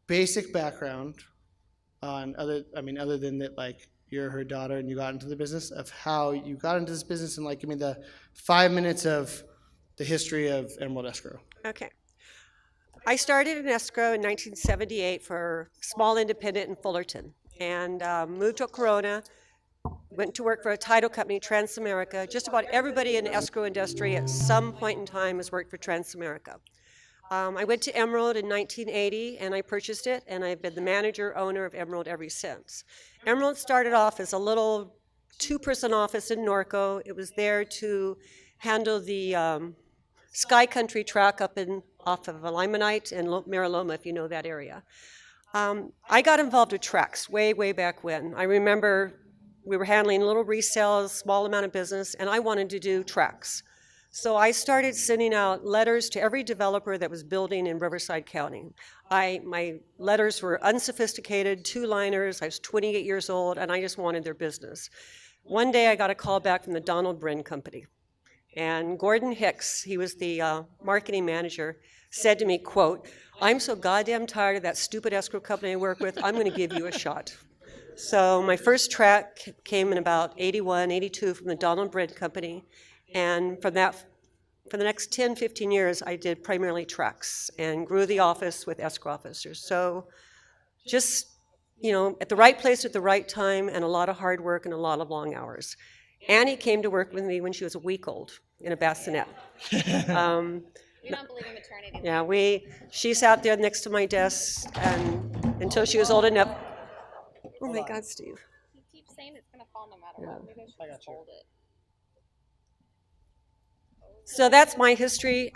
basic background on other than that, like you're her daughter and you got into the business, of how you got into this business, and like give me the 5 minutes of the history of Emerald Escrow. Okay. I started in escrow in 1978 for a small independent in Fullerton, and moved to Corona, went to work for a title company, Transamerica. Just about everybody in the escrow industry at some point in time has worked for Transamerica. I went to Emerald in 1980, and I purchased it, and I've been the manager, owner of Emerald ever since. Emerald started off as a little two-person office in Norco. It was there to handle the Sky Country track up off of Limonite and Mariloma, if you know that area. I got involved with tracks way, way back when. I remember we were handling little resales, small amount of business, and I wanted to do tracks. So I started sending out letters to every developer that was building in Riverside County. My letters were unsophisticated, two-liners. I was 28 years old, and I just wanted their business. One day I got a call back from the Donald Brin Company. And Gordon Hicks, he was the marketing manager, said to me, quote, "I'm so goddamn tired of that stupid escrow company I work with, I'm going to give you a shot." So my first track came in about 81, 82 from the Donald Brin Company. And from that, for the next 10, 15 years, I did primarily tracks and grew the office with escrow officers. So just, at the right place at the right time, and a lot of hard work and a lot of long hours. Annie came to work with me when she was a week old in a bassinet. We don't believe in maternity leave. Yeah, she sat there next to my desk and until she was old enough. Oh my God, Steve. He keeps saying it's going to fall no matter what. Maybe I should just hold it. So that's my history.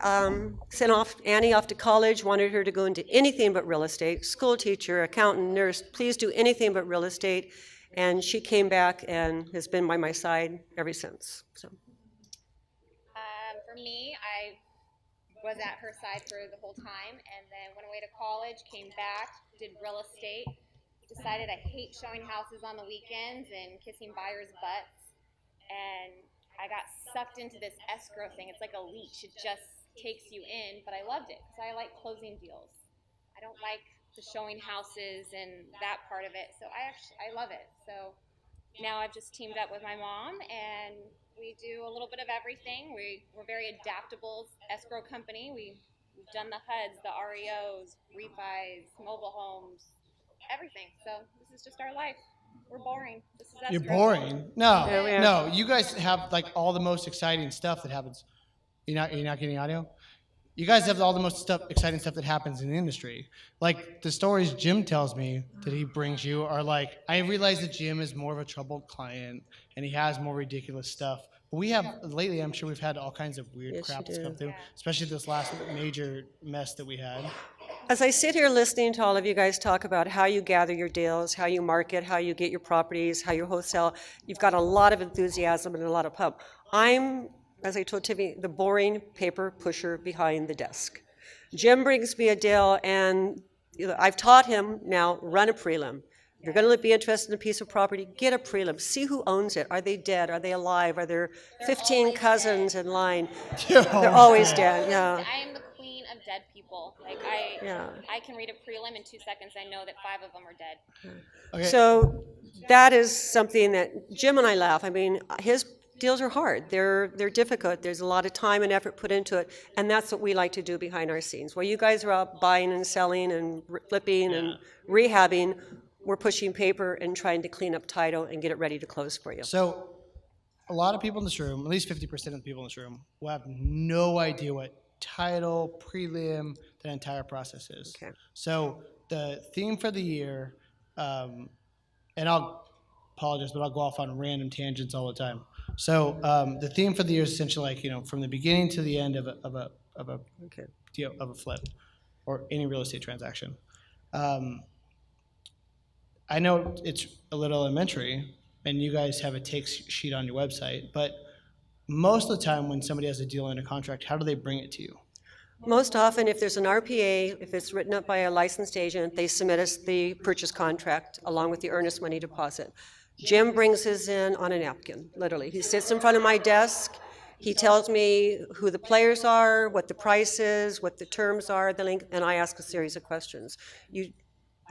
Sent Annie off to college, wanted her to go into anything but real estate. School teacher, accountant, nurse, please do anything but real estate. And she came back and has been by my side ever since. So. For me, I was at her side for the whole time, and then went away to college, came back, did real estate, decided I hate showing houses on the weekends and kissing buyers' butts, and I got sucked into this escrow thing. It's like a leech. It just takes you in, but I loved it because I like closing deals. I don't like the showing houses and that part of it, so I love it. So now I've just teamed up with my mom, and we do a little bit of everything. We're very adaptable escrow company. We've done the HUDs, the REOs, refis, mobile homes, everything. So this is just our life. We're boring. This is escrow. You're boring? No, Yeah, no. You guys have like all the most exciting stuff that happens. You're not getting audio? You guys have all the most exciting stuff that happens in the industry. Like the stories Jim tells me that he brings you are like, I realize that Jim is more of a troubled client and he has more ridiculous stuff. But we have, lately, I'm sure we've had all kinds of weird Yes, crap you that's come do. through, especially this last major mess that we had. As I sit here listening to all of you guys talk about how you gather your deals, how you market, how you get your properties, how you wholesale, you've got a lot of enthusiasm and a lot of pump. I'm, as I told Tiffany, the boring paper pusher behind the desk. Jim brings me a deal, and I've taught him now, run a prelim. If you're going to be interested in a piece of property, get a prelim. See who owns it. Are they dead? Are they alive? Are there 15 cousins in line? They're always dead, yeah. I am the queen of dead people. Like I can read a prelim in 2 seconds. I know that 5 of them are dead. Okay. So that is something that Jim and I laugh. I mean, his deals are hard. They're difficult. There's a lot of time and effort put into it, and that's what we like to do behind our scenes. While you guys are out buying and selling and flipping and rehabbing, we're pushing paper and trying to clean up title and get it ready to close for you. So a lot of people in this room, at least 50% of the people in this room, will have no idea what title, prelim, that entire process is. Okay. So the theme for the year, and I'll apologize, but I'll go off on random tangents all the time. So the theme for the year is essentially like, from the beginning to the end of a Okay. deal, of a flip or any real estate transaction. I know it's a little elementary, and you guys have a take sheet on your website, but most of the time when somebody has a deal under contract, how do they bring it to you? Most often, if there's an RPA, if it's written up by a licensed agent, they submit us the purchase contract along with the earnest money deposit. Jim brings his in on a napkin, literally. He sits in front of my desk. He tells me who the players are, what the price is, what the terms are, the link, and I ask a series of questions.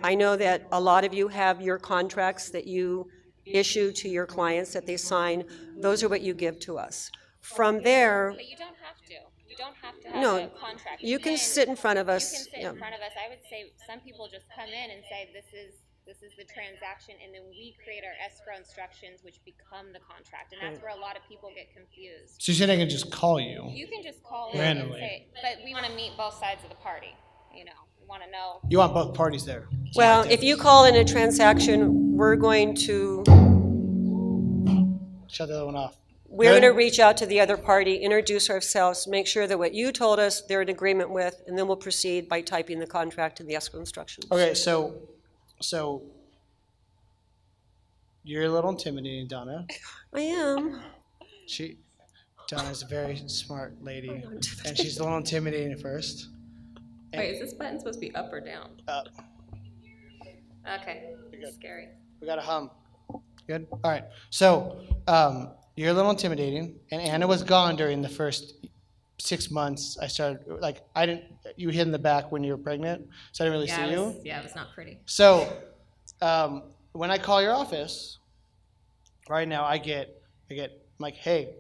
I know that a lot of you have your contracts that you issue to your clients that they sign. Those are what you give to us. From there, But you don't have to. You don't have to have no, a contract. you can sit in front of You us. can sit Yeah. in front of us. I would say some people just come in and say, this is the transaction, and then we create our escrow instructions, which become the contract, and that's where a lot of people get confused. So you said I can just call you. You can just call in Randomly. and say, but we want to meet both sides of the party. You know, we want to know. You want both parties there. Well, if you call in a transaction, we're going to Shut the other one off. We're Good? going to reach out to the other party, introduce ourselves, make sure that what you told us they're in agreement with, and then we'll proceed by typing the contract and the escrow instructions. Okay, so you're a little intimidating, Donna. I am. Donna's a very smart lady, and she's a little intimidating at first. Wait, is this button supposed to be up or down? Up. Okay, good. scary. We got a hum. Good? All right. So you're a little intimidating, and Anna was gone during the first 6 months. I started, like, you hid in the back when you were pregnant, so I didn't really see you. Yeah, it was not pretty. So when I call your office, right now I get like, hey,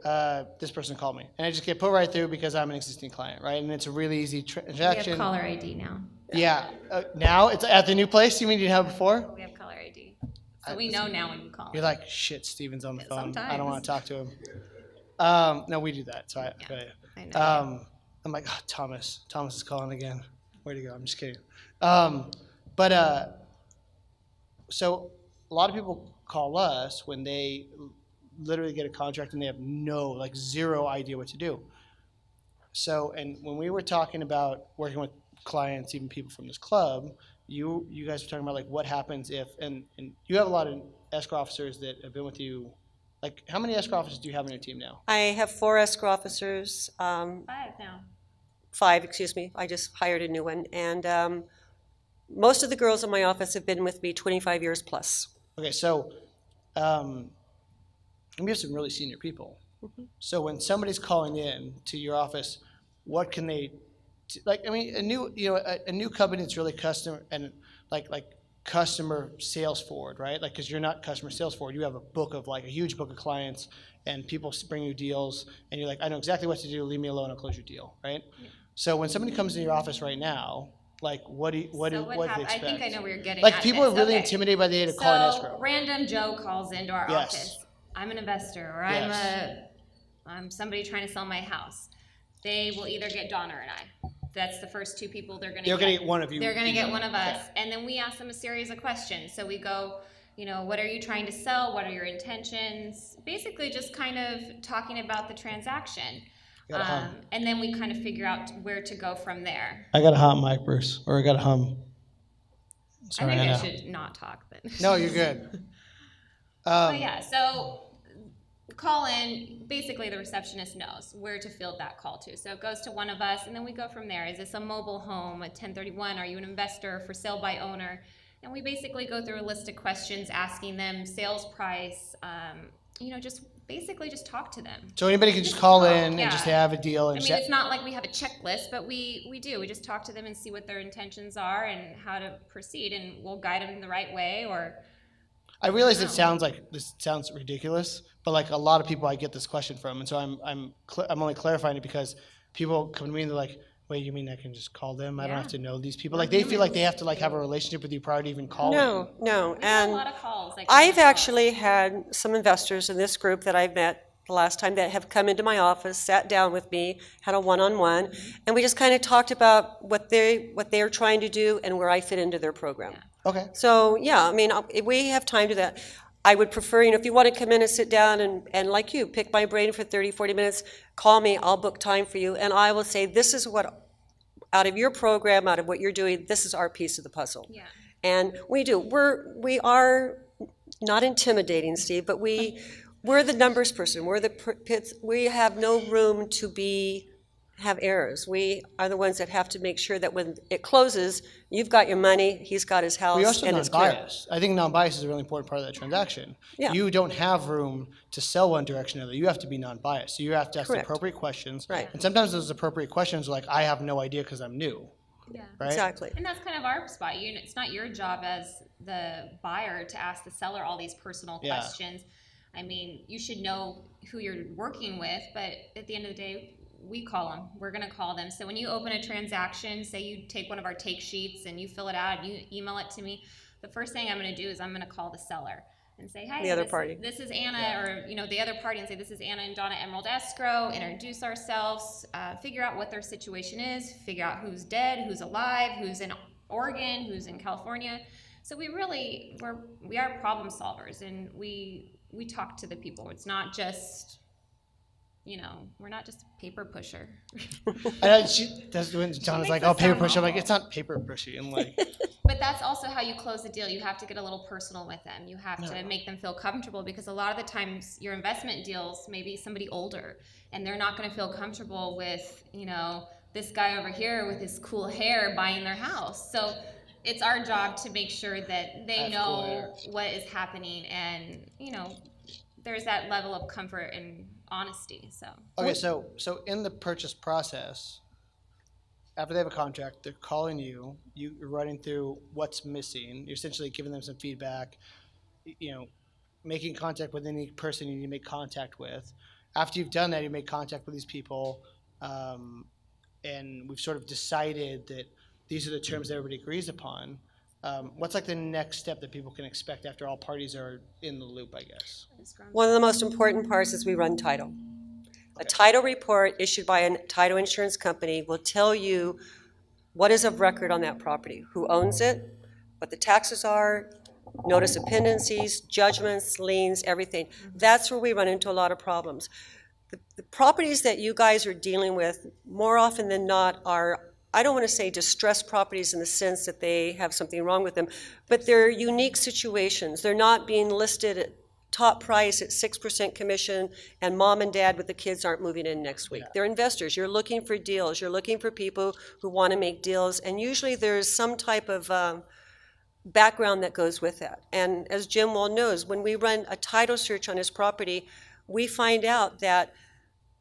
this person called me. And I just get put right through because I'm an existing client, right? And it's a really easy We transaction. have caller ID now. Yeah. Now it's at the new place? You mean you didn't have before? We have caller ID. So we know now when you call. You're like, shit, Steven's on the phone. I don't Sometimes. want to talk to him. No, we do that. So I know. I'm like, oh, Thomas is calling again. Where'd he go? I'm just kidding. So a lot of people call us when they literally get a contract and they have zero idea what to do. So, and when we were talking about working with clients, even people from this club, you guys were talking about like what happens if, and you have a lot of escrow officers that have been with you. Like, how many escrow officers do you have on your team now? I have 4 escrow officers, 5 now. 5, excuse me. I just hired a new one. And most of the girls in my office have been with me 25 years plus. Okay, so we have some really senior people. Mm-hmm. So when somebody's calling in to your office, what can they, like, I mean, a new company that's really customer and like customer sales forward, right? Like, because you're not customer sales forward, you have a huge book of clients, and people bring you deals, and you're like, I know exactly what to do. Leave me alone. I'll close your deal, right? Yeah. So when somebody comes to your office right now, like, what do they expect? I think I know where you're getting like, at. people are really Okay. intimidated by the idea to call an escrow. Random Joe calls into our Yes. office. I'm an investor, or Yes. I'm somebody trying to sell my house. They will either get Donna or I. That's the first 2 people they're going to get. One of you. They're going to get one of us, and then we ask them a series of questions. So we go, what are you trying to sell? What are your intentions? Basically, just kind of talking about the transaction, and then we kind of figure out where to go from there. I got a hot mic, Bruce, or I got a hum. Sorry, I think Anna. I should not talk then. No, you're good. But yeah, so call in, basically the receptionist knows where to field that call to. So it goes to one of us, and then we go from there. Is this a mobile home, a 1031? Are you an investor, for sale by owner? And we basically go through a list of questions, asking them sales price, just talk to them. So anybody can just call in yeah. and just have a deal. And I mean, it's not like we have a checklist, but we do. We just talk to them and see what their intentions are and how to proceed, and we'll guide them in the right way. Or I realize this sounds ridiculous, but like a lot of people I get this question from, and so I'm only clarifying it because people come to me and they're like, wait, you mean I can just call them? I don't have to know these people. Like, they feel like they have to like have a relationship with you prior to even calling. No. we get a lot of calls. I've actually had some investors in this group that I've met the last time that have come into my office, sat down with me, had a one-on-one, and we just kind of talked about what they're trying to do and where I fit into their program. Yeah. Okay. So, yeah, I mean, we have time to that. I would prefer, if you want to come in and sit down and like you, pick my brain for 30, 40 minutes, call me, I'll book time for you, and I will say, this is what, out of your program, out of what you're doing, this is our piece of the puzzle. Yeah. And we do. We are not intimidating, Steve, but we're the numbers person. We have no room to have errors. We are the ones that have to make sure that when it closes, you've got your money, he's got his house, We also and it's clear. non-biased. I think non-biased is a really important part of that transaction. Yeah. You don't have room to sell one direction or the other. You have to be non-biased. So you have to ask the Correct. appropriate questions. Right. And sometimes those appropriate questions are like, I have no idea because I'm new. Yeah. right? Exactly. And that's kind of our spot. It's not your job as the buyer to ask the seller all these personal Yeah. questions. I mean, you should know who you're working with, but at the end of the day, we call them. We're going to call them. So when you open a transaction, say you take one of our take sheets and you fill it out and you email it to me, the first thing I'm going to do is I'm going to call the seller and say, hey, The other party. This is Anna, or the other party, and say, this is Anna and Donna, Emerald Escrow. Introduce ourselves, figure out what their situation is, figure out who's dead, who's alive, who's in Oregon, who's in California. So we are problem solvers, and we talk to the people. It's not just, we're not just a paper pusher. That's when Donna's makes like, us "Oh, paper sound pushy." I'm like, awful. "It's not paper pushy." I'm like, But that's also how you close the deal. You have to get a little personal with them. You have to make them feel comfortable, because a lot of the times your investment deals may be somebody older, and they're not going to feel comfortable with, this guy over here with his cool hair buying their house. So it's our job to make sure that they That's cool know what is happening, and, there's that level of comfort and honesty. So okay, so in the purchase process, after they have a contract, they're calling you. You're running through what's missing. You're essentially giving them some feedback. Making contact with any person you need to make contact with. After you've done that, you make contact with these people, and we've sort of decided that these are the terms that everybody agrees upon. What's like the next step that people can expect after all parties are in the loop, I guess? One of the most important parts is we run title. A title report issued by a title insurance company will tell you what is of record on that property, who owns it, what the taxes are, notice of pendencies, judgments, liens, everything. That's where we run into a lot of problems. The properties that you guys are dealing with, more often than not, are, I don't want to say distressed properties in the sense that they have something wrong with them, but they're unique situations. They're not being listed at top price at 6% commission, and mom and dad with the kids aren't moving in next week. They're investors. You're looking for deals. You're looking for people who want to make deals, and usually there's some type of background that goes with that. And as Jim well knows, when we run a title search on his property, we find out that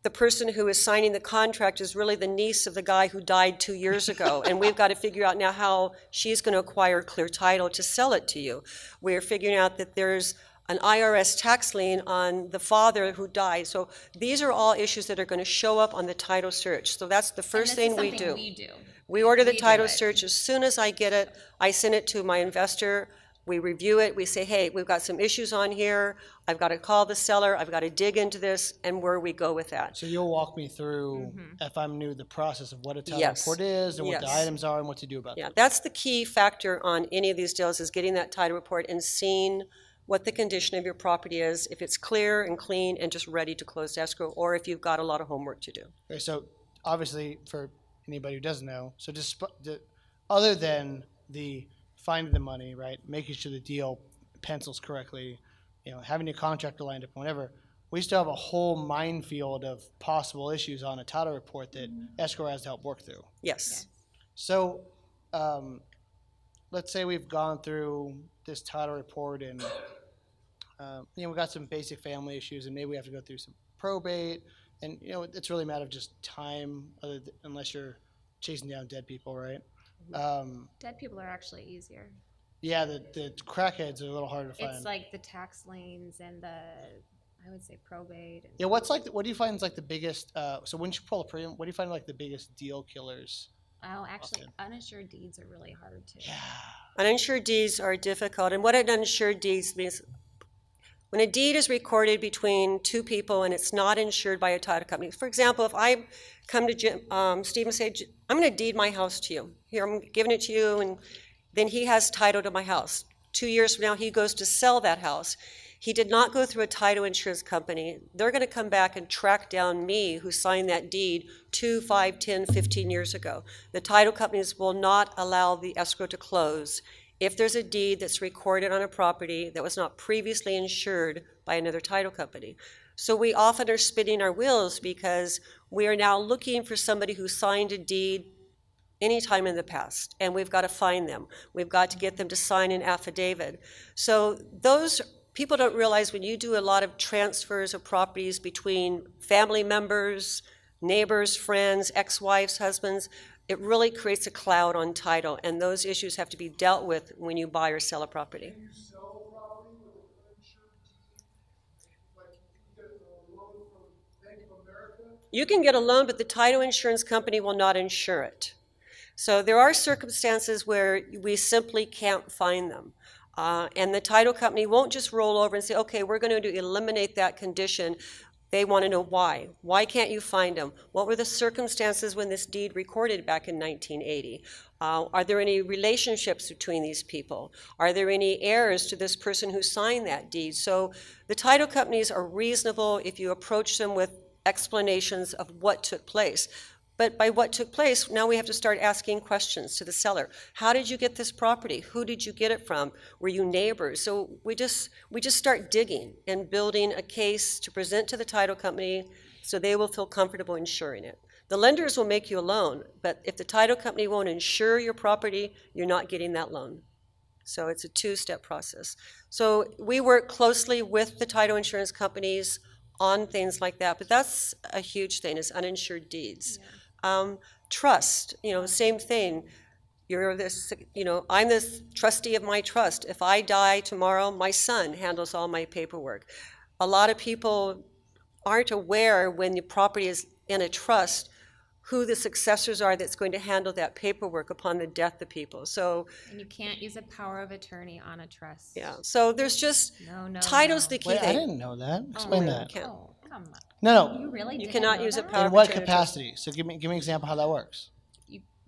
the person who is signing the contract is really the niece of the guy who died 2 years ago. And we've got to figure out now how she's going to acquire clear title to sell it to you. We're figuring out that there's an IRS tax lien on the father who died. So these are all issues that are going to show up on the title search. So that's the first thing we do. We order the title search. As soon as I get it, I send it to my investor. We review it. We say, hey, we've got some issues on here. I've got to call the seller. I've got to dig into this, and where we go with that. So you'll walk me through, if I'm new, the process of what a title Yes. report is and what the Yes. items are and what to do about Yeah, them. that's the key factor on any of these deals, is getting that title report and seeing what the condition of your property is, if it's clear and clean and just ready to close escrow, or if you've got a lot of homework to do. Okay, so obviously, for anybody who doesn't know, so just other than the finding the money, right, making sure the deal pencils correctly, having your contractor lined up, whatever, we still have a whole minefield of possible issues on a title report that escrow has to help work through. Yes. So let's say we've gone through this title report and we've got some basic family issues, and maybe we have to go through some probate, and it's really a matter of just time, unless you're chasing down dead people, right? Dead people are actually easier. Yeah, the crackheads are a little harder to find. It's like the tax liens and I would say probate. Yeah, what do you find is like the biggest? So when you pull a premium, what do you find like the biggest deal killers? Oh, actually, Often. uninsured deeds are really hard too. Yeah. Uninsured deeds are difficult, and what an uninsured deed means, when a deed is recorded between two people and it's not insured by a title company. For example, if I come to Steve and say, I'm going to deed my house to you. Here, I'm giving it to you, and then he has title to my house. 2 years from now, he goes to sell that house. He did not go through a title insurance company. They're going to come back and track down me, who signed that deed 2, 5, 10, 15 years ago. The title companies will not allow the escrow to close if there's a deed that's recorded on a property that was not previously insured by another title company. So we often are spinning our wheels because we are now looking for somebody who signed a deed anytime in the past, and we've got to find them. We've got to get them to sign an affidavit. So those people don't realize, when you do a lot of transfers of properties between family members, neighbors, friends, ex-wives, husbands, it really creates a cloud on title, and those issues have to be dealt with when you buy or sell a property. Can you sell a property with an uninsured deed? Like you get a loan from Bank of America? You can get a loan, but the title insurance company will not insure it. So there are circumstances where we simply can't find them. And the title company won't just roll over and say, okay, we're going to eliminate that condition. They want to know why. Why can't you find them? What were the circumstances when this deed recorded back in 1980? Are there any relationships between these people? Are there any heirs to this person who signed that deed? So the title companies are reasonable if you approach them with explanations of what took place. But by what took place, now we have to start asking questions to the seller. How did you get this property? Who did you get it from? Were you neighbors? So we just start digging and building a case to present to the title company so they will feel comfortable insuring it. The lenders will make you a loan, but if the title company won't insure your property, you're not getting that loan. So it's a two-step process. So we work closely with the title insurance companies on things like that, but that's a huge thing, is uninsured deeds. Trust, same thing. You're this, I'm this trustee of my trust. If I die tomorrow, my son handles all my paperwork. A lot of people aren't aware when the property is in a trust who the successors are that's going to handle that paperwork upon the death of people. So, And you can't use a power of attorney on a trust. yeah, so there's just, No. title's the key Wait, I thing. didn't know that. Explain really that. can't. Oh, come on. No, You really You didn't cannot know use a that? power In of what attorney. capacity? So give me an example how that works.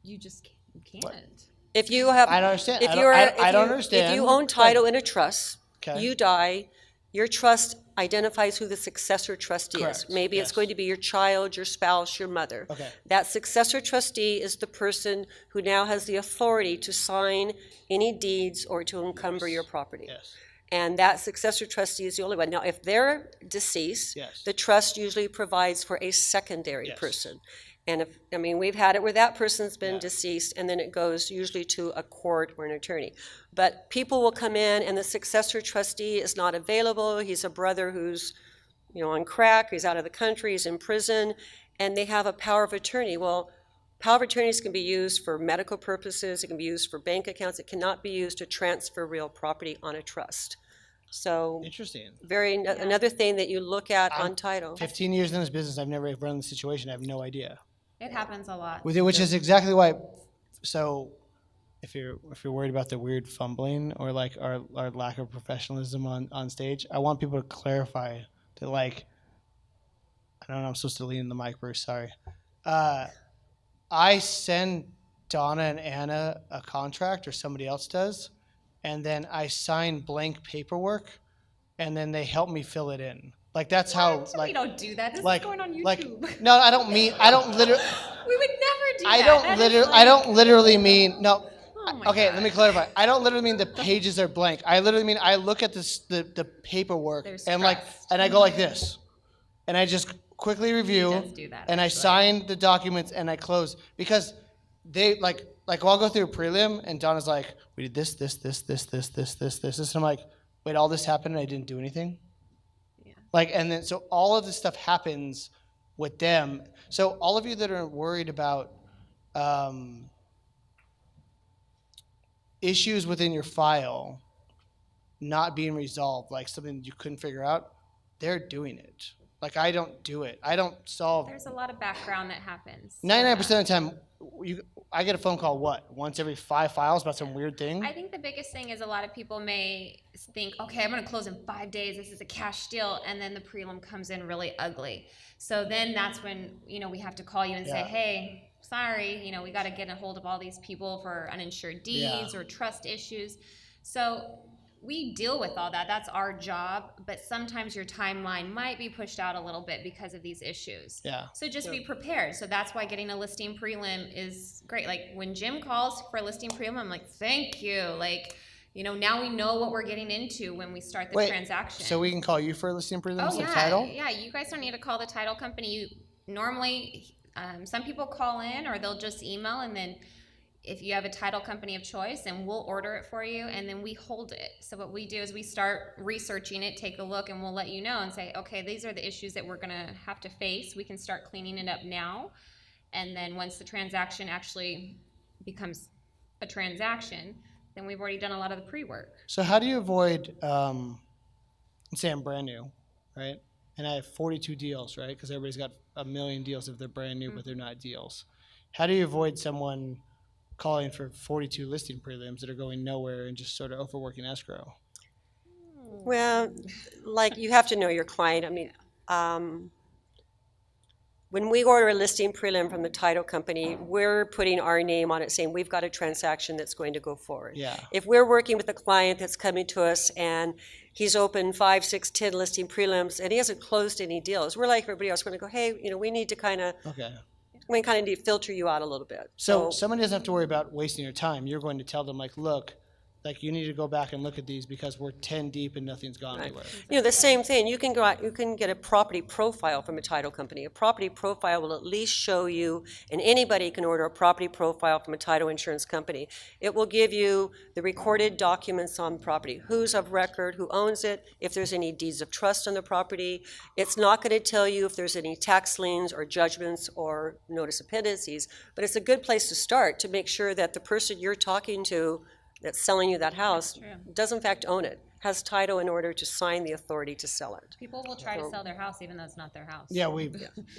You just can't. If you have, I don't understand. if I don't- you're, I- if I don't you- understand. If you own Explain. title in a trust, Okay. you die, your trust identifies who the successor trustee is. Correct. Maybe it's Yes. going to be your child, your spouse, your mother. Okay. That successor trustee is the person who now has the authority to sign any deeds or to encumber your property. Yes. And that successor trustee is the only one. Now, if they're deceased, Yes. the trust usually provides for a secondary Yes. person. And we've had it where that person's been Yeah. deceased, and then it goes usually to a court or an attorney. But people will come in, and the successor trustee is not available. He's a brother who's, on crack, he's out of the country, he's in prison, and they have a power of attorney. Well, power of attorneys can be used for medical purposes, it can be used for bank accounts, it cannot be used to transfer real property on a trust. So, Interesting. another thing that you look at I'm on title. 15 years in this business, I've never run the situation. I have no idea. It happens a lot. Which is exactly why. So, if you're worried about the weird fumbling or like our lack of professionalism on stage, I want people to clarify that I don't know. I'm supposed to lean in the mic, Bruce. Sorry. I send Donna and Anna a contract, or somebody else does, and then I sign blank paperwork, and then they help me fill it in. Like that's how we don't do that. This like is going on YouTube. like no, I don't literally. we would never do I that. don't That is literally. like- I don't literally mean no. Oh my Okay, let me gosh. clarify. I don't literally mean the pages are blank. I literally mean I look at the paperwork There's and trust. and I go like this, and I just quickly review, does do that, and I actually. sign the documents and I close because they like I'll go through a prelim and Donna's like, we did this, and I'm like, wait, all this happened and I didn't do anything. Yeah. And then so all of this stuff happens with them. So all of you that are worried about issues within your file not being resolved, like something you couldn't figure out, they're doing it. Like I don't do it. I don't solve. There's a lot of background that happens. 99% of the time, I get a phone call once every 5 files about some weird thing. I think the biggest thing is a lot of people may think, okay, I'm going to close in 5 days. This is a cash deal. And then the prelim comes in really ugly. So then that's when, we have to call you and say, Yeah. hey, sorry, we got to get a hold of all these people for uninsured deeds Yeah. or trust issues. So we deal with all that. That's our job. But sometimes your timeline might be pushed out a little bit because of these issues. Yeah. So just be prepared. So that's why getting a listing prelim is great. Like when Jim calls for a listing prelim, I'm like, thank you. Now we know what we're getting into when we start the transaction. So we can call you for a listing prelims Oh like yeah, title? yeah. You guys don't need to call the title company. You normally, some people call in or they'll just email, and then if you have a title company of choice, and we'll order it for you, and then we hold it. So what we do is we start researching it, take a look, and we'll let you know and say, okay, these are the issues that we're gonna have to face. We can start cleaning it up now. And then once the transaction actually becomes a transaction, then we've already done a lot of the pre-work. So how do you avoid, let's say I'm brand new, right? And I have 42 deals, right? Because everybody's got a million deals if they're brand new, but they're not deals. How do you avoid someone calling for 42 listing prelims that are going nowhere and just sort of overworking escrow? Well, like, you have to know your client. I mean, when we order a listing prelim from the title company, we're putting our name on it saying we've got a transaction that's going to go forward. Yeah. If we're working with a client that's coming to us and he's opened 5, 6, 10 listing prelims and he hasn't closed any deals, we're like everybody else, we're going to go, hey, we need to kind of need to filter you out a little bit. So somebody doesn't have to worry about wasting your time. You're going to tell them, like, look, like, you need to go back and look at these because we're 10 deep and nothing's gone anywhere. The same thing. You can go out, you can get a property profile from a title company. A property profile will at least show you, and anybody can order a property profile from a title insurance company. It will give you the recorded documents on property, who's of record, who owns it, if there's any deeds of trust on the property. It's not going to tell you if there's any tax liens or judgments or notice of pendencies, but it's a good place to start to make sure that the person you're talking to that's selling you that house does in fact own it, has title in order to sign the authority to sell it. People will try to sell their house even though it's not their house. Yeah, we've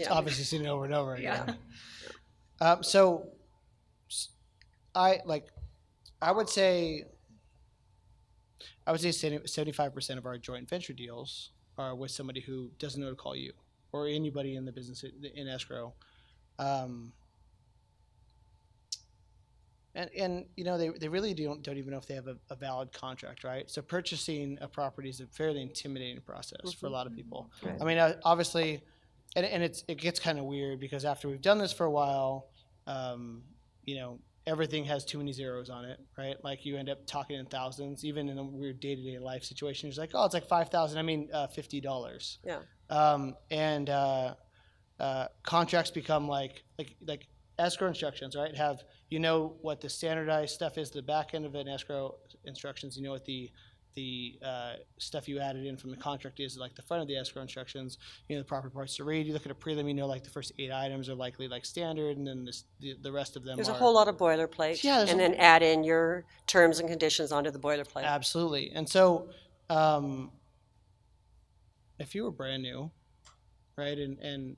obviously seen it over and over again. Yeah. So I would say 75% of our joint venture deals are with somebody who doesn't know to call you or anybody in the business in escrow. And they really don't even know if they have a valid contract, right? So purchasing a property is a fairly intimidating process for a lot of people. Right. I mean, obviously, and it gets kind of weird because after we've done this for a while, everything has too many zeros on it, right? Like, you end up talking in thousands, even in a weird day-to-day life situation. It's like, oh, it's like $5,000. I mean, $50. Yeah. Contracts become like escrow instructions, right? Have what the standardized stuff is, the back end of an escrow instructions. You know what the stuff you added in from the contract is, like the front of the escrow instructions. The proper parts to read. You look at a prelim, like the first 8 items are likely like standard, and then the rest of them. There's a whole lot of boilerplate. Yeah, and then add in your terms and conditions onto the boilerplate. Absolutely. And so, if you were brand new, right, and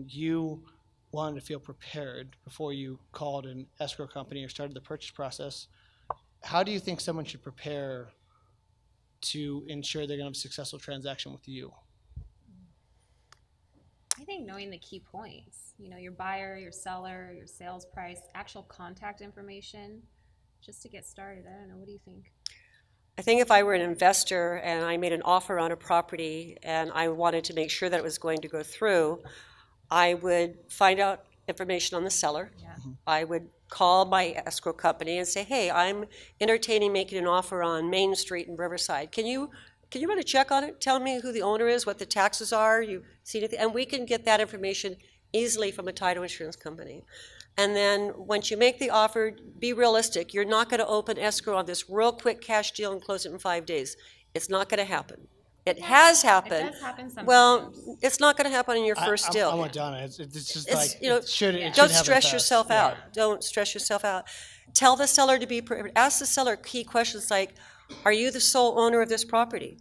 you wanted to feel prepared before you called an escrow company or started the purchase process, how do you think someone should prepare to ensure they're going to have a successful transaction with you? I think knowing the key points, your buyer, your seller, your sales price, actual contact information, just to get started. I don't know. What do you think? I think if I were an investor and I made an offer on a property and I wanted to make sure that it was going to go through, I would find out information on the seller. Yeah. I would call my escrow company and say, hey, I'm entertaining making an offer on Main Street in Riverside. Can you run a check on it? Tell me who the owner is, what the taxes are, you see anything? And we can get that information easily from a title insurance company. And then once you make the offer, be realistic. You're not going to open escrow on this real quick cash deal and close it in 5 days. It's not going to happen. It has happened. It does happen sometimes. Well, it's not going to happen in your first deal. I'm with Donna. It's just It's, like, it should don't happen stress fast. yourself out. Don't stress yourself out. Tell the seller to be prepared. Ask the seller key questions like, are you the sole owner of this property?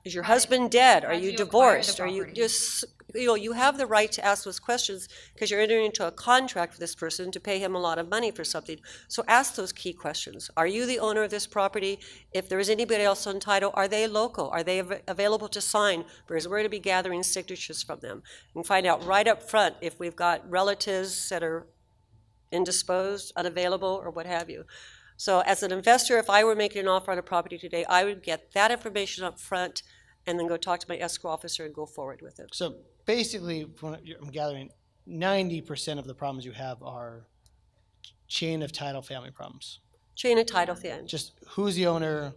Is your husband dead? Are How'd you you acquire the divorced? Are you property? just, you have the right to ask those questions because you're entering into a contract with this person to pay him a lot of money for something. So ask those key questions. Are you the owner of this property? If there is anybody else on title, are they local? Are they available to sign? Because we're going to be gathering signatures from them. And find out right up front if we've got relatives that are indisposed, unavailable, or what have you. So as an investor, if I were making an offer on a property today, I would get that information up front and then go talk to my escrow officer and go forward with it. So basically, I'm gathering 90% of the problems you have are chain of title family problems. Chain of title thing. Just who's the owner,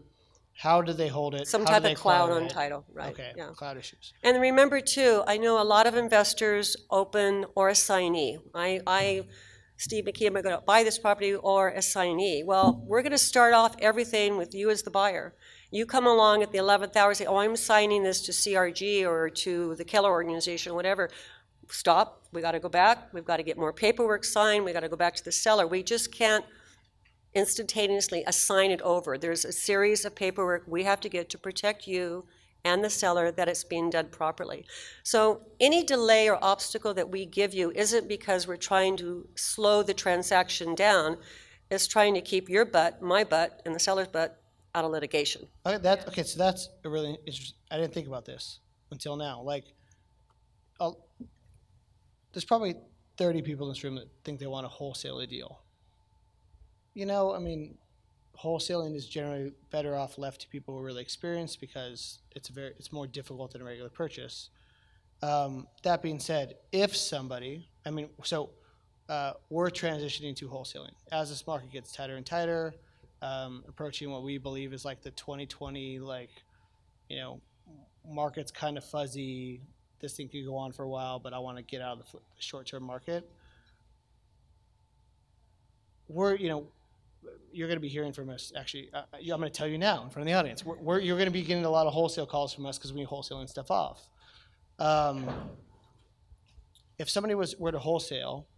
how do they hold it? Some how type do they of cloud acquire on it? title, right? Okay, Yeah. cloud issues. And remember too, I know a lot of investors open or assignee. Steve McKee, am I going to buy this property or assignee? Well, we're going to start off everything with you as the buyer. You come along at the 11th hour and say, oh, I'm signing this to CRG or to the Keller organization, whatever. stop, we gotta go back, we've gotta get more paperwork signed, we gotta go back to the seller. We just can't instantaneously assign it over. There's a series of paperwork we have to get to protect you and the seller that it's being done properly. So any delay or obstacle that we give you isn't because we're trying to slow the transaction down, it's trying to keep your butt, my butt, and the seller's butt out of litigation. Okay, so that's a really interesting. I didn't think about this until now. Like, there's probably 30 people in this room that think they want to wholesale a deal. You know, I mean, wholesaling is generally better off left to people who are really experienced because it's more difficult than a regular purchase. That being said, if somebody, we're transitioning to wholesaling as this market gets tighter and tighter, approaching what we believe is like the 2020, market's kind of fuzzy. This thing could go on for a while, but I want to get out of the short-term market. You're going to be hearing from us. Actually, I'm going to tell you now in front of the audience. You're going to be getting a lot of wholesale calls from us because we're wholesaling stuff off. If somebody were to wholesale,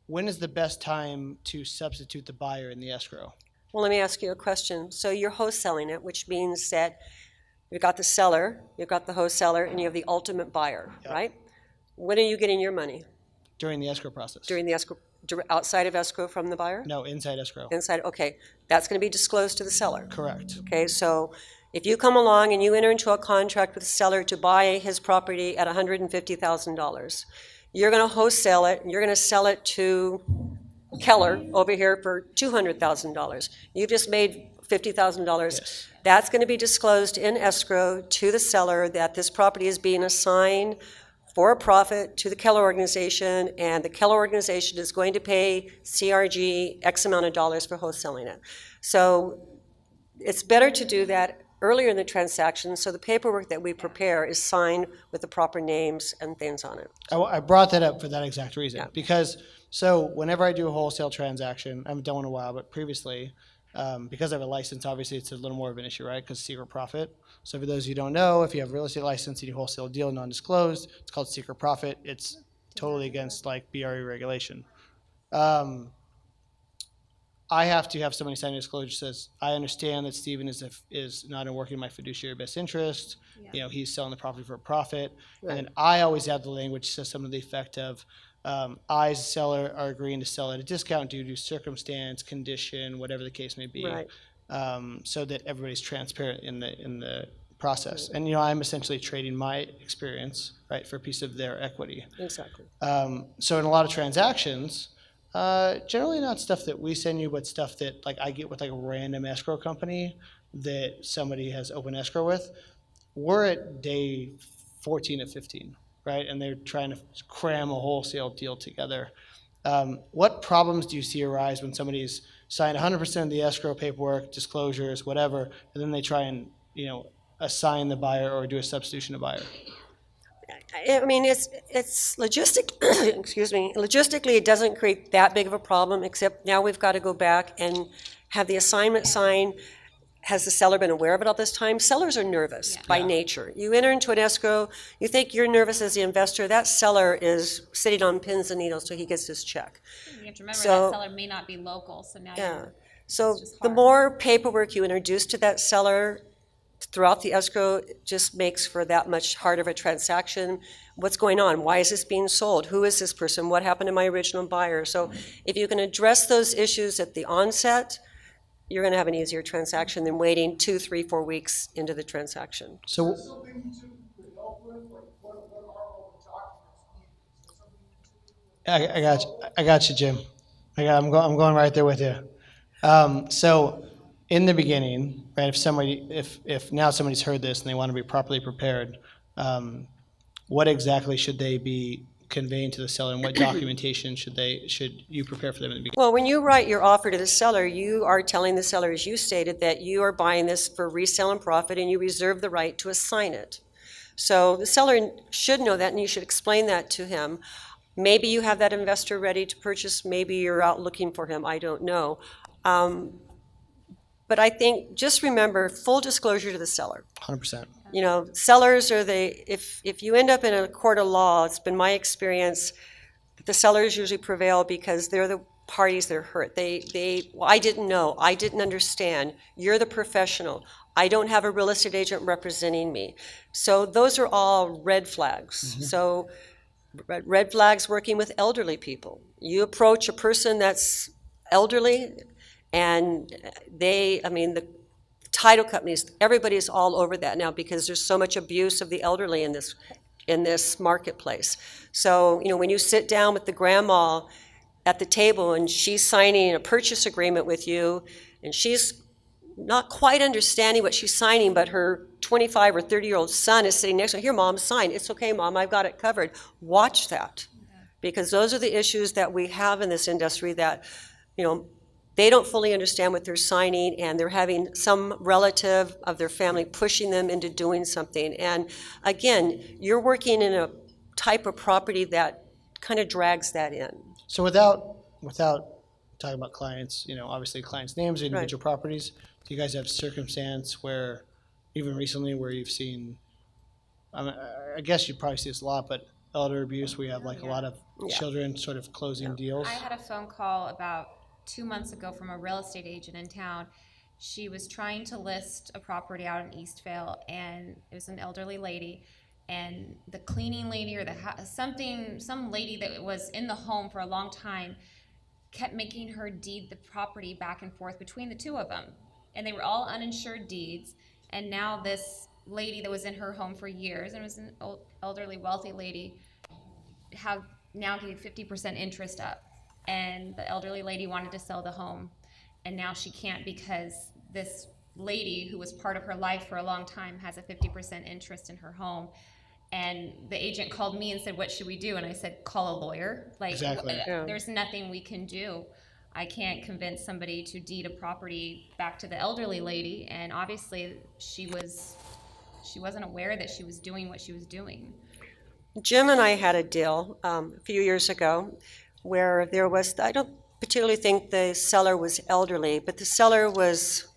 when is the best time to substitute the buyer in the escrow? Well, let me ask you a question. So you're wholesaling it, which means that you've got the seller, you've got the wholesaler, and you have the ultimate buyer, Yep. right? When are you getting your money? During the escrow process. During the escrow, outside of escrow from the buyer? No, inside escrow. Inside, okay. That's going to be disclosed to the seller. Correct. Okay, so if you come along and you enter into a contract with the seller to buy his property at $150,000, you're going to wholesale it, and you're going to sell it to Keller over here for $200,000. You've just made $50,000. Yes. That's going to be disclosed in escrow to the seller that this property is being assigned for a profit to the Keller organization, and the Keller organization is going to pay CRG X amount of dollars for wholesaling it. So it's better to do that earlier in the transaction, so the paperwork that we prepare is signed with the proper names and things on it. I brought that up for that exact reason. Yeah. Because, so whenever I do a wholesale transaction, I haven't done one in a while, but previously, because I have a license, obviously it's a little more of an issue, right? Because secret profit. So for those of you who don't know, if you have a real estate license and you wholesale a deal non-disclosed, it's called secret profit. It's totally against like BRE regulation. I have to have somebody sign a disclosure that says, I understand that Stephen is not working in my fiduciary best interest. Yeah. You know, he's selling the property for a profit. Right. And then I always have the language that says something to the effect of, I as a seller are agreeing to sell at a discount due to circumstance, condition, whatever the case may be. Right. So that everybody's transparent in the process. And, you know, I'm essentially trading my experience, right, for a piece of their equity. Exactly. So in a lot of transactions, generally not stuff that we send you, but stuff that like I get with like a random escrow company that somebody has open escrow with. We're at day 14 of 15, right? And they're trying to cram a wholesale deal together. What problems do you see arise when somebody's signed 100% of the escrow paperwork, disclosures, whatever, and then they try and, you know, assign the buyer or do a substitution of buyer? I mean, it's excuse me, logistically, it doesn't create that big of a problem, except now we've got to go back and have the assignment signed. Has the seller been aware of it all this time? Sellers are nervous by nature. You enter into an escrow, you think you're nervous as the investor, that seller is sitting on pins and needles till he gets his check. You have to remember So- that seller may not be local, so now Yeah. you're, So it's just the hard. more paperwork you introduce to that seller throughout the escrow, it just makes for that much harder of a transaction. What's going on? Why is this being sold? Who is this person? What happened to my original buyer? So if you can address those issues at the onset, you're going to have an easier transaction than waiting 2, 3, 4 weeks into the transaction. So Something you two could help with, like what are all the documents needed? Is there something you two could I got you, Jim. I'm going right there with you. So in the beginning, right, if now somebody's heard this and they want to be properly prepared, what exactly should they be conveying to the seller, and what documentation should you prepare for them in the beginning? Well, when you write your offer to the seller, you are telling the seller, as you stated, that you are buying this for resale and profit, and you reserve the right to assign it. So the seller should know that, and you should explain that to him. Maybe you have that investor ready to purchase, maybe you're out looking for him, I don't know. But I think, just remember, full disclosure to the seller. 100%. You know, sellers are if you end up in a court of law, it's been my experience, the sellers usually prevail because they're the parties that are hurt. Well, I didn't know, I didn't understand, you're the professional, I don't have a real estate agent representing me. So those are all red flags. So red flags working with elderly people. You approach a person that's elderly and the title companies, everybody's all over that now because there's so much abuse of the elderly in this marketplace. So, you know, when you sit down with the grandma at the table and she's signing a purchase agreement with you and she's not quite understanding what she's signing, but her 25 or 30-year-old son is sitting next to her, here, Mom, sign. It's okay, Mom, I've got it covered. Watch that. Because those are the issues that we have in this industry that, you know, they don't fully understand what they're signing, and they're having some relative of their family pushing them into doing something. And again, you're working in a type of property that kind of drags that in. So without talking about clients, you know, obviously clients' names, individual properties, do you guys have circumstance where, even recently, where you've seen, I guess you probably see this a lot, but elder abuse, we have like a lot of children sort of closing deals? I had a phone call about 2 months ago from a real estate agent in town. She was trying to list a property out in Eastvale, and it was an elderly lady, and the cleaning lady or some lady that was in the home for a long time kept making her deed the property back and forth between the two of them, and they were all uninsured deeds. And now this lady that was in her home for years and was an elderly wealthy lady now gave 50% interest up, and the elderly lady wanted to sell the home, and now she can't because this lady who was part of her life for a long time has a 50% interest in her home. And the agent called me and said, what should we do? And I said, call a lawyer. Like, Exactly. there's nothing we can do. I can't convince somebody to deed a property back to the elderly lady, and obviously she wasn't aware that she was doing what she was doing. Jim and I had a deal a few years ago where there was, I don't particularly think the seller was elderly, but the seller was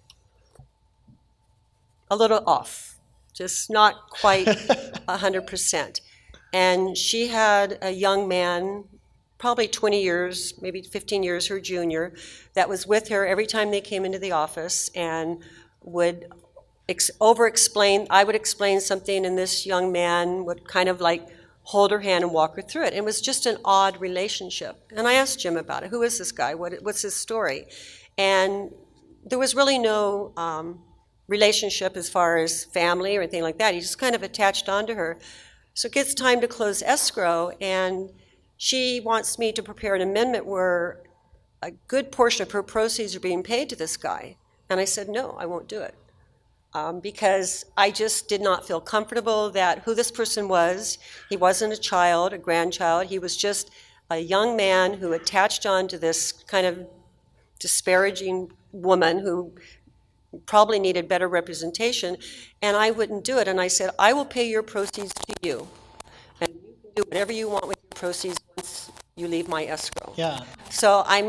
a little off, just not quite 100%. And she had a young man, probably 20 years, maybe 15 years her junior, that was with her every time they came into the office and would over-explain. I would explain something, and this young man would kind of like hold her hand and walk her through it. It was just an odd relationship. And I asked Jim about it. Who is this guy? What's his story? And there was really no relationship as far as family or anything like that. He just kind of attached onto her. So it gets time to close escrow, and she wants me to prepare an amendment where a good portion of her proceeds are being paid to this guy. And I said, no, I won't do it. Because I just did not feel comfortable that who this person was. He wasn't a child, a grandchild. He was just a young man who attached on to this kind of disparaging woman who probably needed better representation, and I wouldn't do it. And I said, I will pay your proceeds to you, and you can do whatever you want with your proceeds once you leave my escrow. Yeah. So, I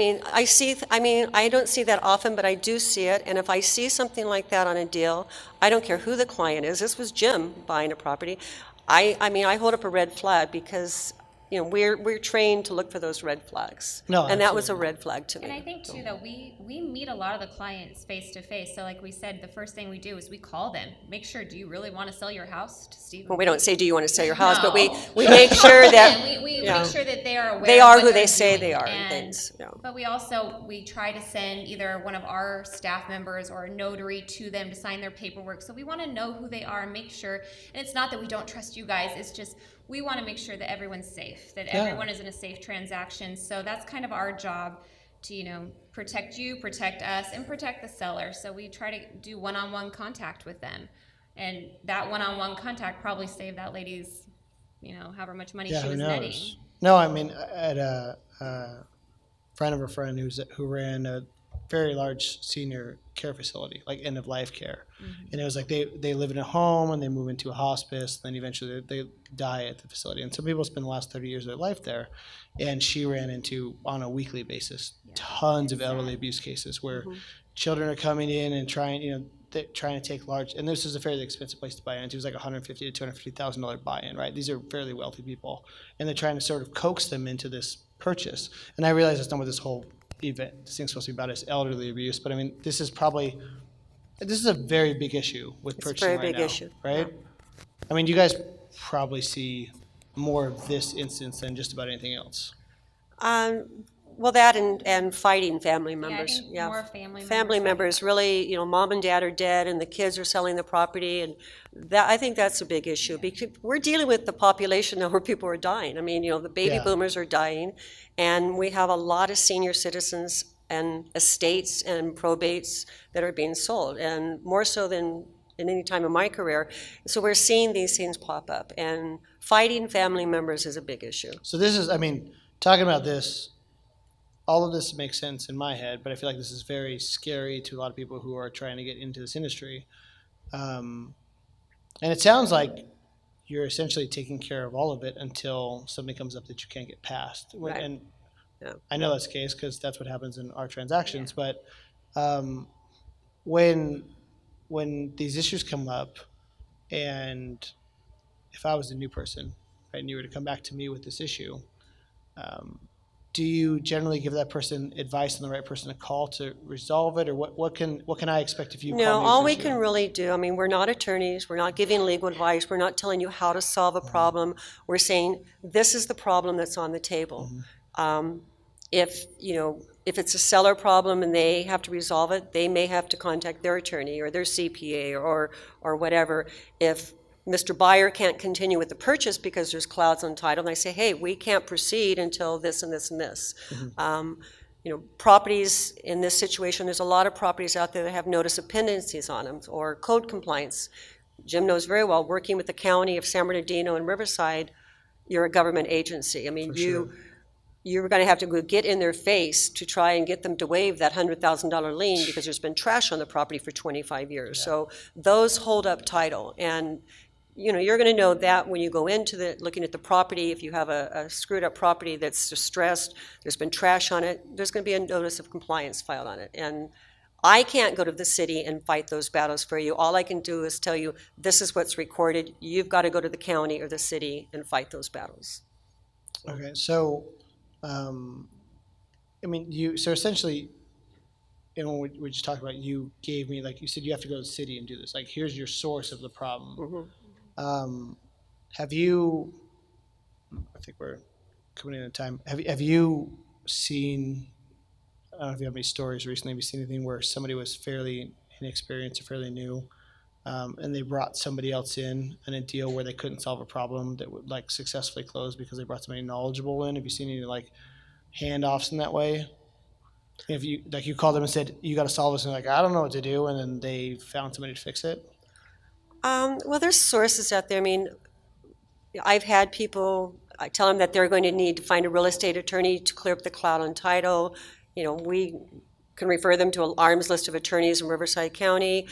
don't see that often, but I do see it. And if I see something like that on a deal, I don't care who the client is. This was Jim buying a property. I hold up a red flag because, you know, we're trained to look for those red flags. No, and that was a absolutely. red flag to me. And I think too, though, we meet a lot of the clients face to face. So like we said, the first thing we do is we call them. Make sure, do you really want to sell your house to Steve? Well, we don't say, do you want to sell your house, but we No. make sure that Yeah, we yeah, make sure that they are aware they of are what who they're they say doing. they are And, and things. Yeah. But we try to send either one of our staff members or a notary to them to sign their paperwork. So we want to know who they are and make sure. And it's not that we don't trust you guys. It's just we want to make sure that everyone's safe, that everyone is in a safe transaction. So that's kind of our job to, you know, protect you, protect us, and protect the seller. So we try to do one-on-one contact with them. And that one-on-one contact probably saved that lady's, you know, however much money she who was knows? netting. No, I mean, I had a friend of a friend who ran a very large senior care facility, like end of life care. Mm-hmm. And it was like they live in a home and they move into a hospice, then eventually they die at the facility. And some people spend the last 30 years of their life there. And she ran into, on a weekly basis, tons of elderly abuse cases where children are coming in and trying, trying to take large, and this is a fairly expensive place to buy into. It was like $150,000 to $250,000 buy-in, right? These are fairly wealthy people, and they're trying to sort of coax them into this purchase. And I realize that's not what this whole event, this thing's supposed to be about, is elderly abuse, but I mean, this is a very big issue with It's a purchasing very right big now, issue, right? I mean, you guys probably see more of this instance than just about anything else. Well, that and fighting family members. think more family Family members members, really, mom and dad are dead and the kids are selling the property, and I think that's a big issue because we're dealing with the population now where people are dying. I mean, the baby Yeah. boomers are dying, and we have a lot of senior citizens and estates and probates that are being sold, and more so than in any time in my career. So we're seeing these things pop up, and fighting family members is a big issue. So this is, I mean, talking about this, all of this makes sense in my head, but I feel like this is very scary to a lot of people who are trying to get into this industry. And it sounds like you're essentially taking care of all of it until something comes up that you can't get past. Right. And Yeah. I know that's the case because that's what happens in our transactions. But when these issues come up, and if I was a new person, right, and you were to come back to me with this issue, do you generally give that person advice on the right person to call to resolve it, or what can I expect if you call me No, with all this we issue? can really do, I mean, we're not attorneys, we're not giving legal advice, we're not telling you how to solve a problem. We're saying, this is the problem that's on the table. If it's a seller problem and they have to resolve it, they may have to contact their attorney or their CPA or whatever. If Mr. Buyer can't continue with the purchase because there's clouds on title, and I say, hey, we can't proceed until this and this and this. Properties in this situation, there's a lot of properties out there that have notice of pendencies on them or code compliance. Jim knows very well, working with the county of San Bernardino and Riverside, you're a government agency. I mean, you're going to have to go get in their face to try and get them to waive that $100,000 lien because there's been trash on the property for 25 years. Yeah. So those hold up title. And you're going to know that when you go into looking at the property. If you have a screwed up property that's distressed, there's been trash on it, there's going to be a notice of compliance filed on it. And I can't go to the city and fight those battles for you. All I can do is tell you, this is what's recorded. You've got to go to the county or the city and fight those battles. Okay, so, so essentially, when we just talked about, you gave me, like you said, you have to go to the city and do this. Like, here's your source of the problem. Mm-hmm. Have you, I think we're coming in at time, have you seen, I don't know if you have any stories recently, have you seen anything where somebody was fairly inexperienced or fairly new, and they brought somebody else in a deal where they couldn't solve a problem that would successfully close because they brought somebody knowledgeable in? Have you seen any handoffs in that way? If you called them and said, you got to solve this, and they're like, I don't know what to do, and then they found somebody to fix it? Well, there's sources out there. I mean, I've had people, I tell them that they're going to need to find a real estate attorney to clear up the cloud on title. We can refer them to an arm's list of attorneys in Riverside County.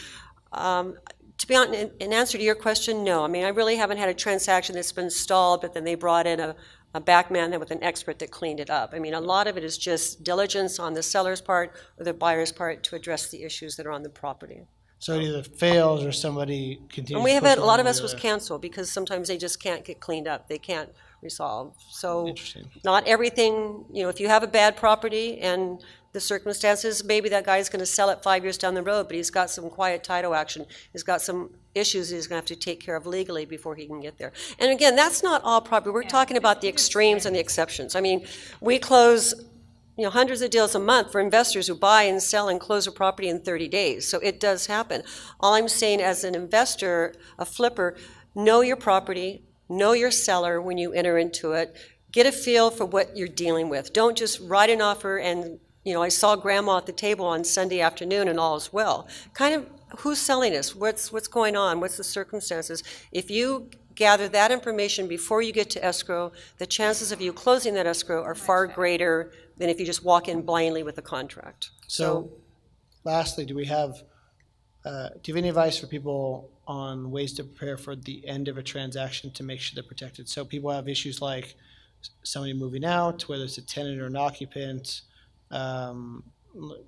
To be honest, in answer to your question, no. I mean, I really haven't had a transaction that's been stalled, but then they brought in a back man with an expert that cleaned it up. I mean, a lot of it is just diligence on the seller's part or the buyer's part to address the issues that are on the property. So it either fails or somebody continues. And we have to push had, a lot of one us or was the other. canceled because sometimes they just can't get cleaned up. They can't resolve. So Interesting. not everything, if you have a bad property and the circumstances, maybe that guy's going to sell it 5 years down the road, but he's got some quiet title action. He's got some issues he's going to have to take care of legally before he can get there. And again, that's not all property. We're talking about the extremes and the exceptions. I mean, we close hundreds of deals a month for investors who buy and sell and close a property in 30 days. So it does happen. All I'm saying, as an investor, a flipper, know your property, know your seller when you enter into it, get a feel for what you're dealing with. Don't just write an offer and, I saw grandma at the table on Sunday afternoon and all is well. Kind of, who's selling this? What's going on? What's the circumstances? If you gather that information before you get to escrow, the chances of you closing that escrow are far greater than if you just walk in blindly with a contract. So lastly, do you have any advice for people on ways to prepare for the end of a transaction to make sure they're protected? So people have issues like somebody moving out, whether it's a tenant or an occupant,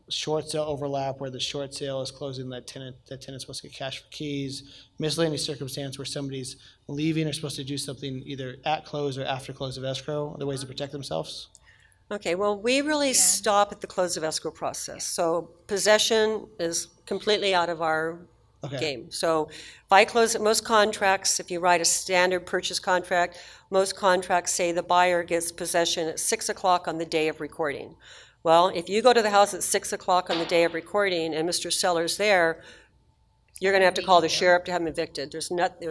short sale overlap where the short sale is closing that tenant's supposed to get cash for keys, miscellaneous circumstance where somebody's leaving or supposed to do something either at close or after close of escrow, other ways to protect themselves? Okay, well, we really stop at the close of escrow process. So possession is completely out of our Okay. game. So if I close at most contracts, if you write a standard purchase contract, most contracts say the buyer gets possession at 6 o'clock on the day of recording. Well, if you go to the house at 6 o'clock on the day of recording and Mr. Seller's there, you're going to have to call the sheriff to have him evicted.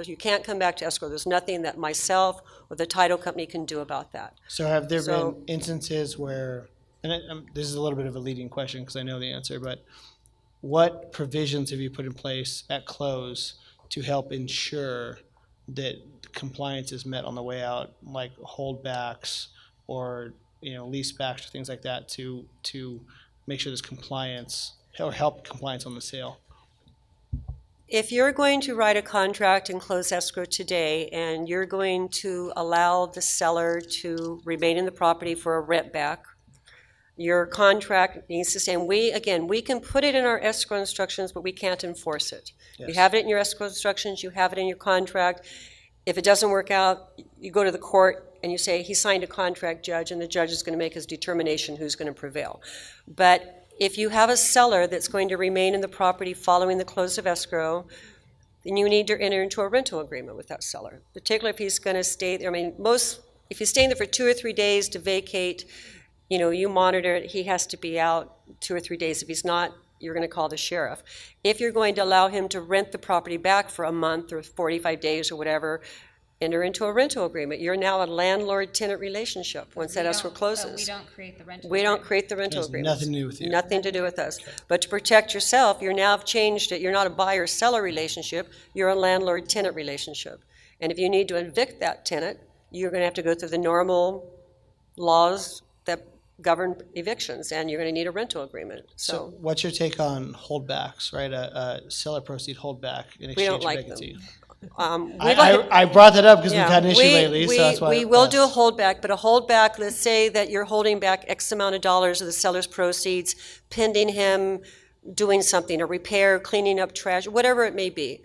You can't come back to escrow. There's nothing that myself or the title company can do about that. So have there So- been instances where, and this is a little bit of a leading question because I know the answer, but what provisions have you put in place at close to help ensure that compliance is met on the way out, like holdbacks or lease backs or things like that to make sure there's compliance or help compliance on the sale? If you're going to write a contract and close escrow today, and you're going to allow the seller to remain in the property for a rent back, your contract needs to say, and we can put it in our escrow instructions, but we can't enforce it. You Yes. have it in your escrow instructions, you have it in your contract. If it doesn't work out, you go to the court and you say, he signed a contract, judge, and the judge is going to make his determination who's going to prevail. But if you have a seller that's going to remain in the property following the close of escrow, then you need to enter into a rental agreement with that seller, particularly if he's going to stay there. I mean, if he's staying there for 2 or 3 days to vacate, you monitor it, he has to be out 2 or 3 days. If he's not, you're going to call the sheriff. If you're going to allow him to rent the property back for a month or 45 days or whatever, enter into a rental agreement. You're now a landlord-tenant relationship once that escrow So closes. we don't create the rental. We don't agreement. create the rental Has agreement. nothing to do with you. Nothing to do with us. But to protect yourself, you're now changed it. You're not a buyer-seller relationship. You're a landlord-tenant relationship. And if you need to evict that tenant, you're going to have to go through the normal laws that govern evictions, and you're going to need a rental agreement. So what's your take on holdbacks, right? A seller proceed holdback in We don't exchange for like vacancy? I I brought that up because we've Yeah, had an issue lately, so that's why. we will do a holdback, but a holdback, let's say that you're holding back X amount of dollars of the seller's proceeds pending him doing something, a repair, cleaning up trash, whatever it may be.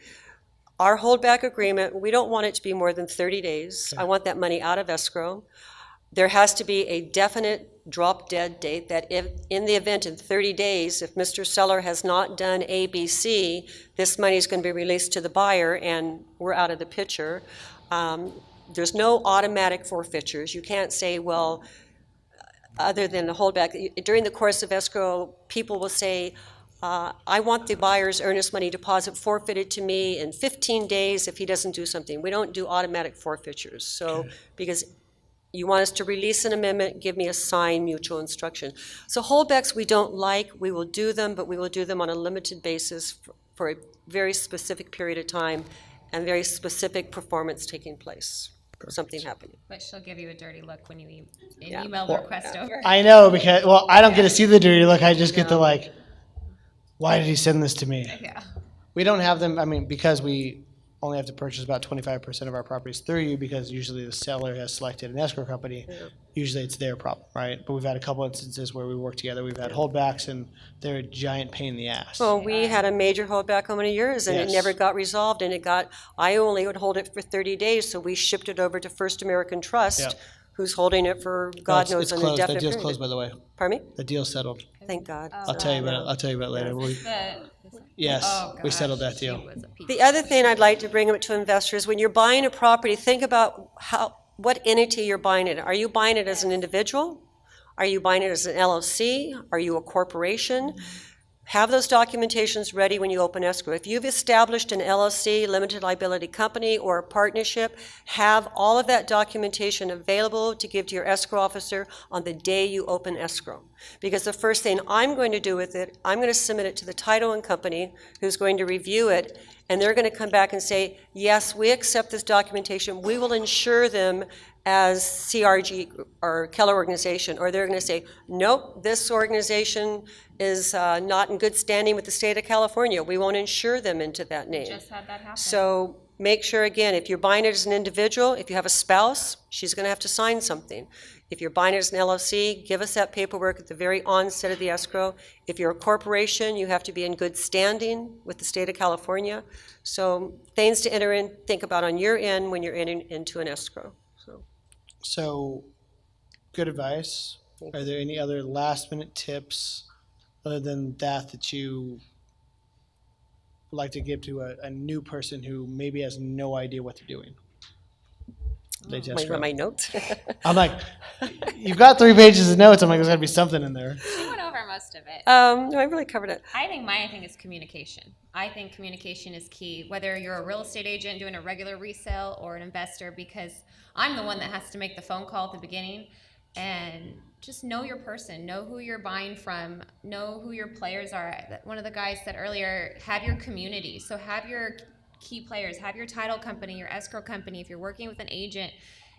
Our holdback agreement, we don't want it to be more than 30 days. I want that money out of escrow. There has to be a definite drop-dead date that if, in the event in 30 days, if Mr. Seller has not done A, B, C, this money is going to be released to the buyer and we're out of the picture. There's no automatic forfeitures. You can't say, well, other than the holdback. During the course of escrow, people will say, I want the buyer's earnest money deposit forfeited to me in 15 days if he doesn't do something. We don't do automatic forfeitures. So, because you want us to release an amendment, give me a signed mutual instruction. So holdbacks we don't like. We will do them, but we will do them on a limited basis for a very specific period of time and very specific performance taking place. Something happening. But she'll give you a dirty look when you Yeah. email the request over. I know because, well, I don't get to see the dirty look. I just get the why did he send this to me? Yeah. We don't have them, because we only have to purchase about 25% of our properties through you because usually the seller has selected an escrow company. Yeah. Usually it's their problem, right? But we've had a couple instances where we work together. We've had holdbacks and they're a giant pain in the ass. Well, we had a major holdback how many years and it Yes. never got resolved and I only would hold it for 30 days, so we shipped it over to First American Trust, Yep. who's holding it for God knows it's an closed. That indefinite deal's period. closed, by the way. Pardon me? The deal's settled. Thank God. I'll tell you about it later. Yes, Oh, we gosh, settled that she deal. was a piece The other thing I'd like to bring up to investors, when you're buying a property, think about what entity you're buying it. Are you buying it as an individual? Are you buying it as an LLC? Are you a corporation? Have those documentations ready when you open escrow. If you've established an LLC, limited liability company, or a partnership, have all of that documentation available to give to your escrow officer on the day you open escrow. Because the first thing I'm going to do with it, I'm going to submit it to the title and company who's going to review it, and they're going to come back and say, yes, we accept this documentation. We will insure them as CRG or Keller organization, or they're going to say, nope, this organization is not in good standing with the state of California. We won't insure them into that name. Just had that happen. So make sure, again, if you're buying it as an individual, if you have a spouse, she's going to have to sign something. If you're buying it as an LLC, give us that paperwork at the very onset of the escrow. If you're a corporation, you have to be in good standing with the state of California. So things to enter in, think about on your end when you're entering into an escrow. So, good advice. Are there any other last minute tips other than that you would like to give to a new person who maybe has no idea what they're doing? My notes. I'm like, you've got 3 pages of notes. I'm like, there's got to be something in there. We went over most of it. No, I really covered it. I think my thing is communication. I think communication is key, whether you're a real estate agent doing a regular resale or an investor, because I'm the one that has to make the phone call at the beginning. And just know your person, know who you're buying from, know who your players are. One of the guys said earlier, have your community. So have your key players, have your title company, your escrow company, if you're working with an agent,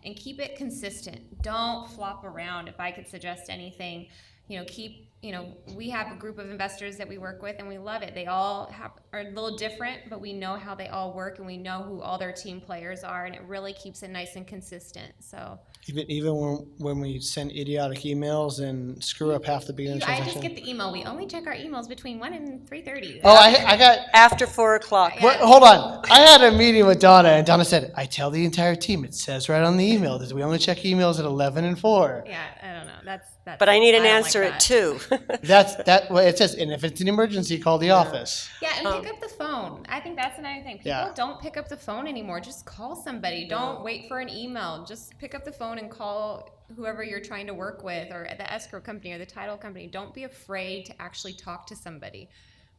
and keep it consistent. Don't flop around. If I could suggest anything, we have a group of investors that we work with and we love it. They all are a little different, but we know how they all work and we know who all their team players are, and it really keeps it nice and consistent. So even when we send idiotic emails and screw up half the beginning I transaction. just get the email. We only check our emails between 1 and 3:30. Oh, I got. After 4 o'clock. Wait, hold on. I had a meeting with Donna, and Donna said, I tell the entire team, it says right on the email that we only check emails at 11 and 4. Yeah, I don't know. That's. But I need an don't answer like at that. 2. That's what it says. And if it's an emergency, call the office. Yeah, and pick up the phone. I think that's another thing. People don't pick up the phone anymore. Just call somebody. Don't wait for an email. Just pick up the phone and call whoever you're trying to work with, or the escrow company or the title company. Don't be afraid to actually talk to somebody,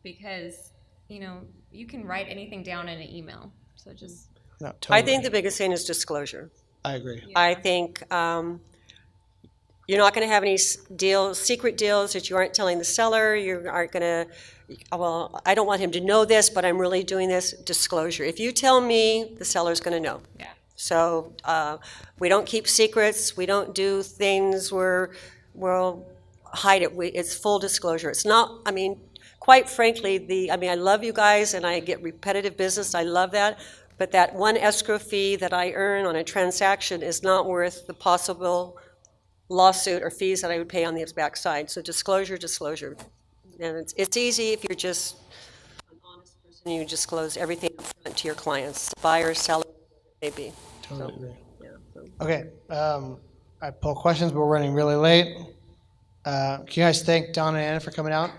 because you can write anything down in an email. So just. No, totally. I think the biggest thing is disclosure. I agree. Yeah. I think you're not going to have any secret deals that you aren't telling the seller. You aren't going to, well, I don't want him to know this, but I'm really doing this. Disclosure. If you tell me, the seller's going to know. Yeah. So we don't keep secrets. We don't do things where we'll hide it. It's full disclosure. It's not, quite frankly, I love you guys and I get repetitive business. I love that. But that one escrow fee that I earn on a transaction is not worth the possible lawsuit or fees that I would pay on the backside. So disclosure. And it's easy if you're just an honest person. You disclose everything up front to your clients, buyer, seller, maybe. Totally agree. Yeah, so. Okay. I pull questions, but we're running really late. Can you guys thank Donna and Anna for coming out?